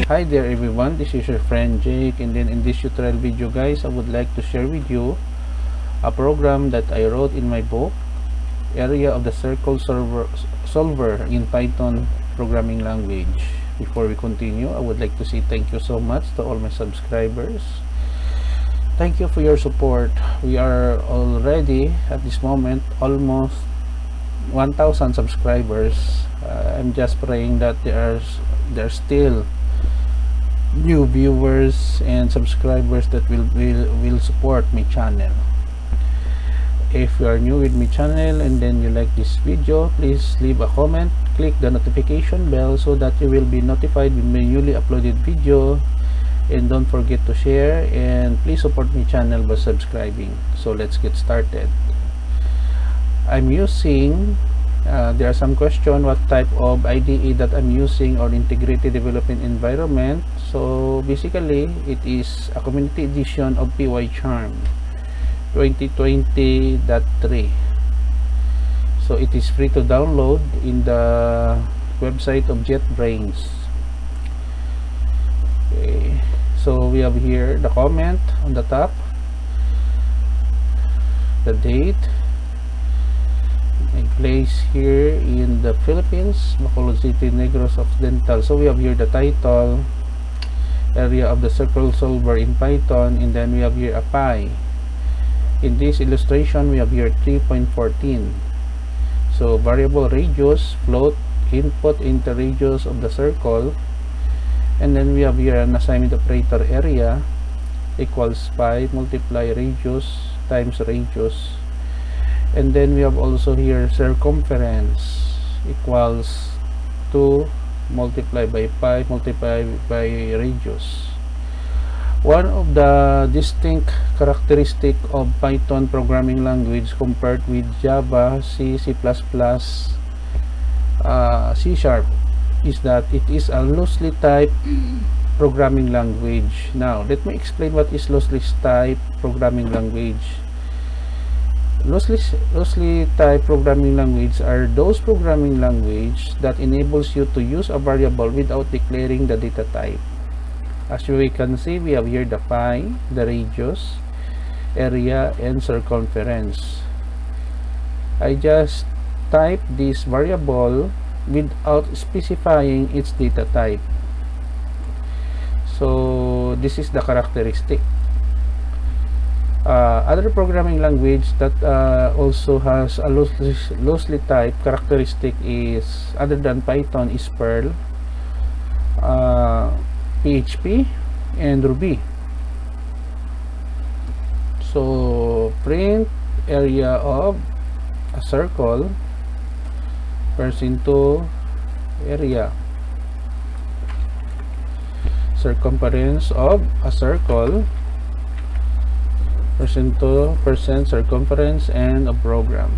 Hi there everyone, this is your friend Jake, and then in this tutorial video guys, I would like to share with you a program that I wrote in my book, Area of the Circle Solver in Python Programming Language. Before we continue, I would like to say thank you so much to all my subscribers. Thank you for your support. We are already at this moment almost 1,000 subscribers. I'm just praying that there's still new viewers and subscribers that will support my channel. If you are new with my channel and then you like this video, please leave a comment, click the notification bell so that you will be notified with my newly uploaded video, and don't forget to share, and please support my channel by subscribing. So let's get started. I'm using there are some question what type of IDE that I'm using, or integrated development environment. So basically it is a community edition of pycharm 2020.3. so it is free to download in the website of JetBrains. Okay, so we have here the comment on the top, the date, and place here in the Philippines, Bacolod City, Negros Occidental. So we have here the title, Area of the Circle Solver in Python, and then we have here a pie. In this illustration we have here 3.14. so variable radius, float, input into radius of the circle, and then we have here an assignment operator, area equals pi multiply radius times radius, and then we have also here circumference equals 2 multiplied by pi multiplied by radius. One of the distinct characteristic of Python programming language compared with Java, C, C++, C# is that it is a loosely typed programming language. Now let me explain what is loosely typed programming language. Loosely typed programming language are those programming language that enables you to use a variable without declaring the data type. As we can see, we have here the pi, the radius, area, and circumference. I just type this variable without specifying its data type. So this is the characteristic. Other programming language that also has a loosely typed characteristic is, other than Python, is Perl, PHP, and Ruby. So print area of a circle first into area, circumference of a circle percent circumference, and a program.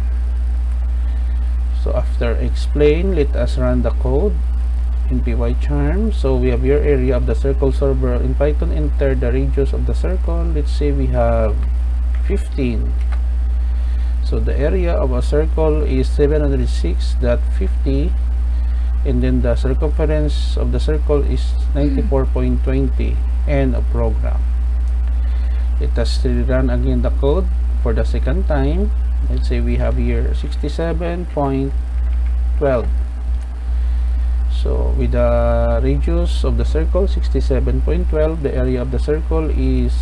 So after explain, let us run the code in pycharm. So we have your area of the circle solver in Python. Enter the radius of the circle. Let's say we have 15. So the area of a circle is 706.50, and then the circumference of the circle is 94.20, and a program. Let us run again the code for the second time. Let's say we have here 67.12. So with the radius of the circle 67.12, the area of the circle is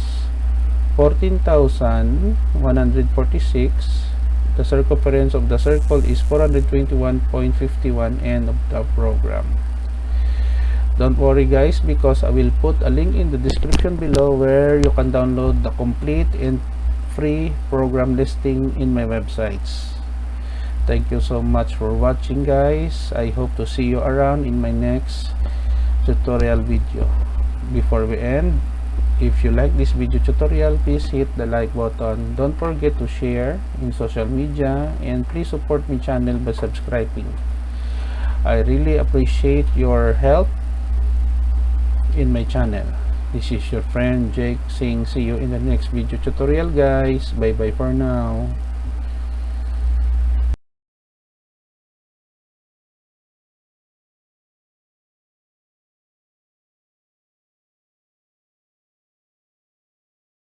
14,146. the circumference of the circle is 421.51, and of the program. Don't worry guys, because I will put a link in the description below where you can download the complete and free program listing in my websites. Thank you so much for watching guys. I hope to see you around in my next tutorial video. Before we end, if you like this video tutorial, please hit the like button. Don't forget to share in social media, and please support my channel by subscribing. I really appreciate your help in my channel. This is your friend Jake saying see you in the next video tutorial guys. Bye bye for now.